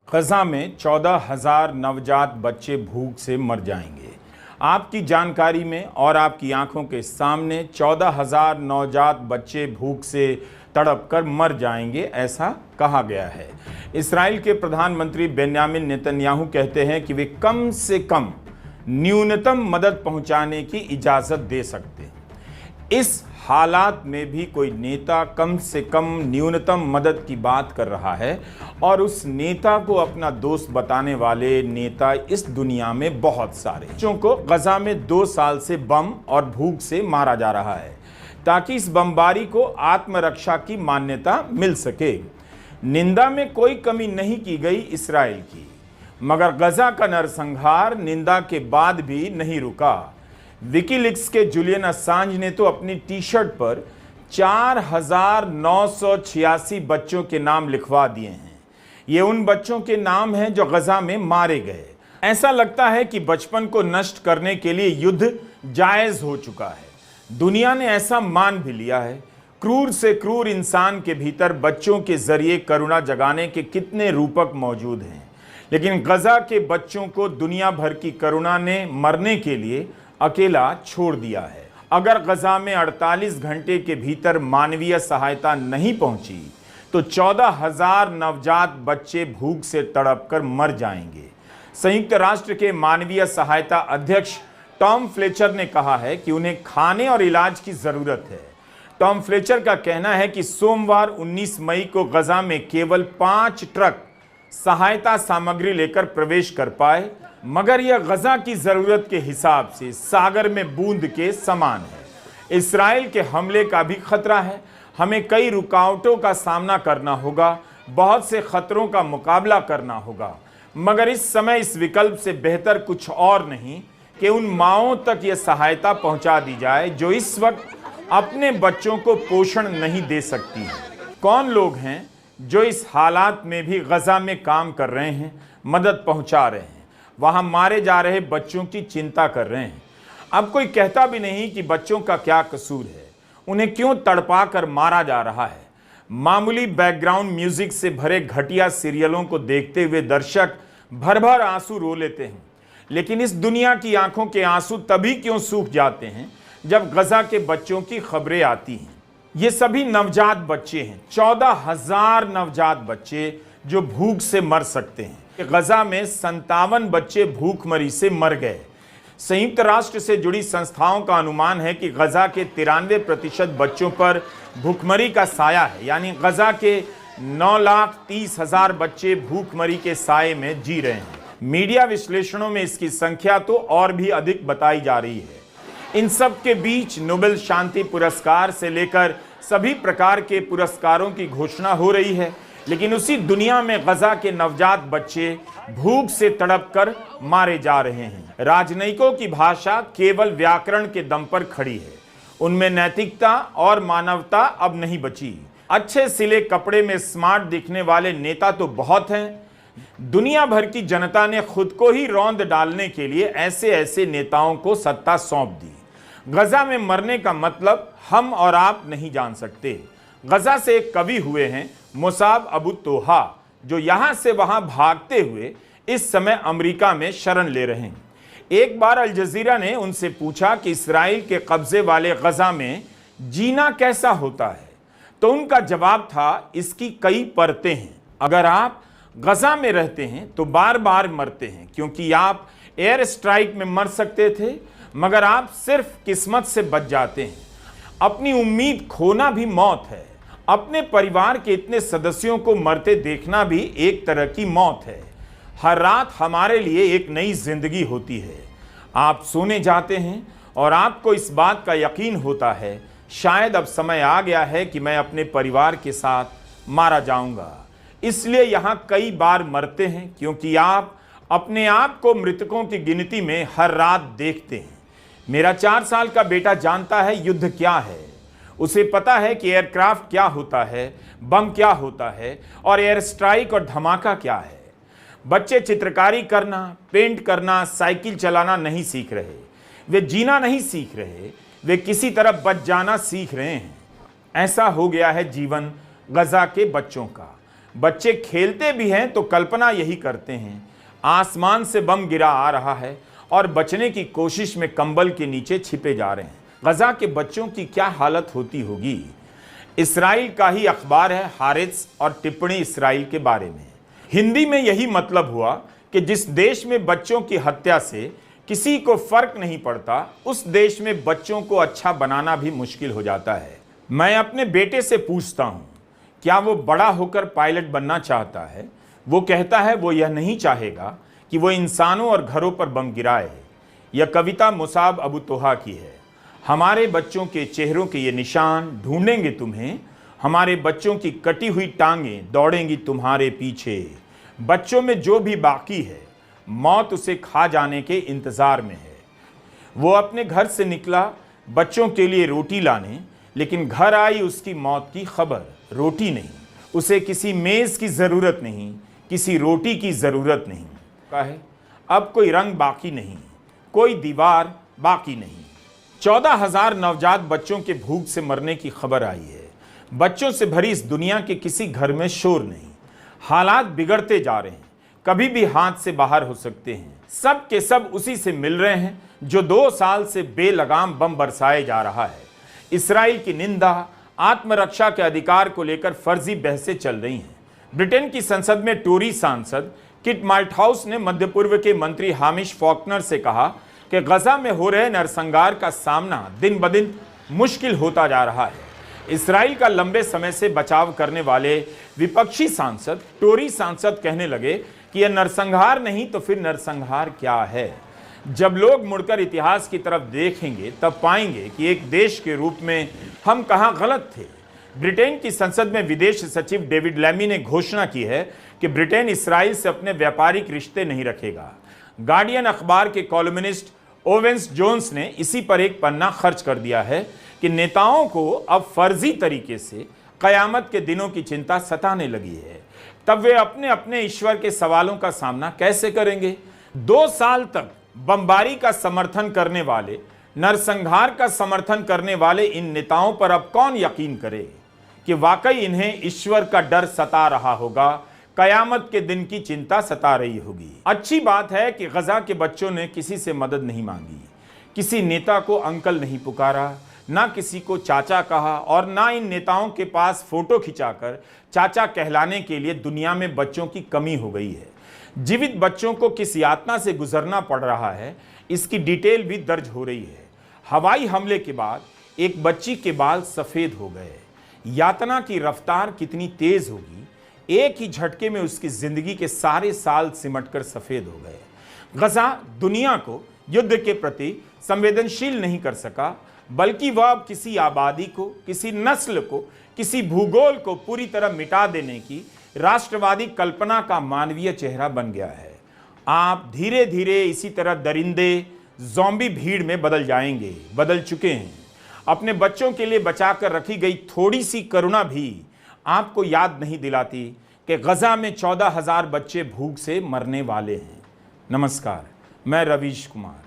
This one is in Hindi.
गजा में 14,000 नवजात बच्चे भूख से मर जाएंगे। आपकी जानकारी में और आपकी आंखों के सामने 14,000 नवजात बच्चे भूख से तड़प कर मर जाएंगे, ऐसा कहा गया है। इसराइल के प्रधानमंत्री बेन्यामिन नेतन्याहू कहते हैं कि वे कम से कम न्यूनतम मदद पहुंचाने की इजाज़त दे सकते हैं। इस हालात में भी कोई नेता कम से कम न्यूनतम मदद की बात कर रहा है और उस नेता को अपना दोस्त बताने वाले नेता इस दुनिया में बहुत सारे। बच्चों को गजा में 2 साल से बम और भूख से मारा जा रहा है ताकि इस बमबारी को आत्मरक्षा की मान्यता मिल सके। निंदा में कोई कमी नहीं की गई इसराइल की, मगर गजा का नरसंहार निंदा के बाद भी नहीं रुका। विकीलीक्स के जुलियन असांज ने तो अपनी टी शर्ट पर 4,986 बच्चों के नाम लिखवा दिए हैं। ये उन बच्चों के नाम हैं जो गजा में मारे गए। ऐसा लगता है कि बचपन को नष्ट करने के लिए युद्ध जायज हो चुका है। दुनिया ने ऐसा मान भी लिया है। क्रूर से क्रूर इंसान के भीतर बच्चों के जरिए करुणा जगाने के कितने रूपक मौजूद हैं, लेकिन गजा के बच्चों को दुनिया भर की करुणा ने मरने के लिए अकेला छोड़ दिया है। अगर गजा में 48 घंटे के भीतर मानवीय सहायता नहीं पहुंची तो 14,000 नवजात बच्चे भूख से तड़प कर मर जाएंगे। संयुक्त राष्ट्र के मानवीय सहायता अध्यक्ष टॉम फ्लेचर ने कहा है कि उन्हें खाने और इलाज की जरूरत है। टॉम फ्लेचर का कहना है कि सोमवार 19 मई को गजा में केवल 5 ट्रक सहायता सामग्री लेकर प्रवेश कर पाए, मगर यह गजा की जरूरत के हिसाब से सागर में बूंद के समान है। इसराइल के हमले का भी खतरा है। हमें कई रुकावटों का सामना करना होगा, बहुत से खतरों का मुकाबला करना होगा, मगर इस समय इस विकल्प से बेहतर कुछ और नहीं कि उन माओं तक यह सहायता पहुंचा दी जाए जो इस वक्त अपने बच्चों को पोषण नहीं दे सकती हैं। कौन लोग हैं जो इस हालात में भी गजा में काम कर रहे हैं, मदद पहुंचा रहे हैं, वहां मारे जा रहे बच्चों की चिंता कर रहे हैं। अब कोई कहता भी नहीं कि बच्चों का क्या कसूर है, उन्हें क्यों तड़पा कर मारा जा रहा है। मामूली बैकग्राउंड म्यूजिक से भरे घटिया सीरियलों को देखते हुए दर्शक भर भर आंसू रो लेते हैं, लेकिन इस दुनिया की आंखों के आंसू तभी क्यों सूख जाते हैं जब गजा के बच्चों की खबरें आती हैं। ये सभी नवजात बच्चे हैं, 14,000 नवजात बच्चे जो भूख से मर सकते हैं। गजा में 57 बच्चे भूखमरी से मर गए। संयुक्त राष्ट्र से जुड़ी संस्थाओं का अनुमान है कि गजा के 93% बच्चों पर भूखमरी का साया है, यानी गजा के 9,30,000 बच्चे भूखमरी के साये में जी रहे हैं। मीडिया विश्लेषणों में इसकी संख्या तो और भी अधिक बताई जा रही है। इन सब के बीच नोबेल शांति पुरस्कार से लेकर सभी प्रकार के पुरस्कारों की घोषणा हो रही है, लेकिन उसी दुनिया में गजा के नवजात बच्चे भूख से तड़प कर मारे जा रहे हैं। राजनयिकों की भाषा केवल व्याकरण के दम पर खड़ी है। उनमें नैतिकता और मानवता अब नहीं बची। अच्छे सिले कपड़े में स्मार्ट दिखने वाले नेता तो बहुत हैं। दुनिया भर की जनता ने खुद को ही रौंद डालने के लिए ऐसे ऐसे नेताओं को सत्ता सौंप दी। गजा में मरने का मतलब हम और आप नहीं जान सकते। गजा से एक कवि हुए हैं मुसाब अबू तोहा, जो यहां से वहां भागते हुए इस समय अमेरिका में शरण ले रहे हैं। एक बार अल जजीरा ने उनसे पूछा कि इसराइल के कब्जे वाले गजा में जीना कैसा होता है, तो उनका जवाब था, इसकी कई परतें हैं। अगर आप गजा में रहते हैं तो बार बार मरते हैं, क्योंकि आप एयर स्ट्राइक में मर सकते थे, मगर आप सिर्फ किस्मत से बच जाते हैं। अपनी उम्मीद खोना भी मौत है। अपने परिवार के इतने सदस्यों को मरते देखना भी एक तरह की मौत है। हर रात हमारे लिए एक नई जिंदगी होती है। आप सोने जाते हैं और आपको इस बात का यकीन होता है, शायद अब समय आ गया है कि मैं अपने परिवार के साथ मारा जाऊंगा। इसलिए यहां कई बार मरते हैं, क्योंकि आप अपने आप को मृतकों की गिनती में हर रात देखते हैं। मेरा 4 साल का बेटा जानता है युद्ध क्या है। उसे पता है कि एयरक्राफ्ट क्या होता है, बम क्या होता है और एयर स्ट्राइक और धमाका क्या है। बच्चे चित्रकारी करना, पेंट करना, साइकिल चलाना नहीं सीख रहे। वे जीना नहीं सीख रहे, वे किसी तरह बच जाना सीख रहे हैं। ऐसा हो गया है जीवन गजा के बच्चों का। बच्चे खेलते भी हैं तो कल्पना यही करते हैं, आसमान से बम गिरा आ रहा है और बचने की कोशिश में कंबल के नीचे छिपे जा रहे हैं। गजा के बच्चों की क्या हालत होती होगी। इस्राइल का ही अखबार है हारित्ज और टिप्पणी इस्राइल के बारे में। हिंदी में यही मतलब हुआ कि जिस देश में बच्चों की हत्या से किसी को फर्क नहीं पड़ता, उस देश में बच्चों को अच्छा बनाना भी मुश्किल हो जाता है। मैं अपने बेटे से पूछता हूं, क्या वो बड़ा होकर पायलट बनना चाहता है? वो कहता है वो यह नहीं चाहेगा कि वो इंसानों और घरों पर बम गिराए। यह कविता मुसाब अबू तोहा की है। हमारे बच्चों के चेहरों के ये निशान ढूंढेंगे तुम्हें, हमारे बच्चों की कटी हुई टांगें दौड़ेंगी तुम्हारे पीछे। बच्चों में जो भी बाकी है, मौत उसे खा जाने के इंतजार में है। वो अपने घर से निकला बच्चों के लिए रोटी लाने, लेकिन घर आई उसकी मौत की खबर। रोटी नहीं, उसे किसी मेज की जरूरत नहीं, किसी रोटी की जरूरत नहीं। कहे अब कोई रंग बाकी नहीं, कोई दीवार बाकी नहीं। 14,000 नवजात बच्चों के भूख से मरने की खबर आई है। बच्चों से भरी इस दुनिया के किसी घर में शोर नहीं। हालात बिगड़ते जा रहे हैं, कभी भी हाथ से बाहर हो सकते हैं। सब के सब उसी से मिल रहे हैं जो 2 साल से बेलगाम बम बरसाए जा रहा है। इस्राइल की निंदा, आत्मरक्षा के अधिकार को लेकर फर्जी बहसें चल रही हैं। ब्रिटेन की संसद में टोरी सांसद किट माल्टहाउस ने मध्य पूर्व के मंत्री हामिश फॉकनर से कहा कि गजा में हो रहे नरसंहार का सामना दिन ब दिन मुश्किल होता जा रहा है। इस्राइल का लंबे समय से बचाव करने वाले विपक्षी सांसद टोरी सांसद कहने लगे कि यह नरसंहार नहीं तो फिर नरसंहार क्या है। जब लोग मुड़कर इतिहास की तरफ देखेंगे तब पाएंगे कि एक देश के रूप में हम कहां गलत थे। ब्रिटेन की संसद में विदेश सचिव डेविड लैमी ने घोषणा की है कि ब्रिटेन इस्राइल से अपने व्यापारिक रिश्ते नहीं रखेगा। गार्डियन अखबार के कॉलमनिस्ट ओवेंस जोन्स ने इसी पर एक पन्ना खर्च कर दिया है कि नेताओं को अब फर्जी तरीके से कयामत के दिनों की चिंता सताने लगी है। तब वे अपने अपने ईश्वर के सवालों का सामना कैसे करेंगे? 2 साल तक बमबारी का समर्थन करने वाले, नरसंहार का समर्थन करने वाले इन नेताओं पर अब कौन यकीन करे कि वाकई इन्हें ईश्वर का डर सता रहा होगा, कयामत के दिन की चिंता सता रही होगी। अच्छी बात है कि गजा के बच्चों ने किसी से मदद नहीं मांगी, किसी नेता को अंकल नहीं पुकारा, ना किसी को चाचा कहा और ना इन नेताओं के पास फोटो खिंचाकर चाचा कहलाने के लिए दुनिया में बच्चों की कमी हो गई है। जीवित बच्चों को किस यातना से गुजरना पड़ रहा है, इसकी डिटेल भी दर्ज हो रही है। हवाई हमले के बाद एक बच्ची के बाल सफेद हो गए। यातना की रफ्तार कितनी तेज होगी, एक ही झटके में उसकी जिंदगी के सारे साल सिमटकर सफेद हो गए। गजा दुनिया को युद्ध के प्रति संवेदनशील नहीं कर सका, बल्कि वह अब किसी आबादी को, किसी नस्ल को, किसी भूगोल को पूरी तरह मिटा देने की राष्ट्रवादी कल्पना का मानवीय चेहरा बन गया है। आप धीरे धीरे इसी तरह दरिंदे ज़ॉम्बी भीड़ में बदल जाएंगे, बदल चुके हैं। अपने बच्चों के लिए बचाकर रखी गई थोड़ी सी करुणा भी आपको याद नहीं दिलाती कि गजा में 14,000 बच्चे भूख से मरने वाले हैं। नमस्कार, मैं रवीश कुमार।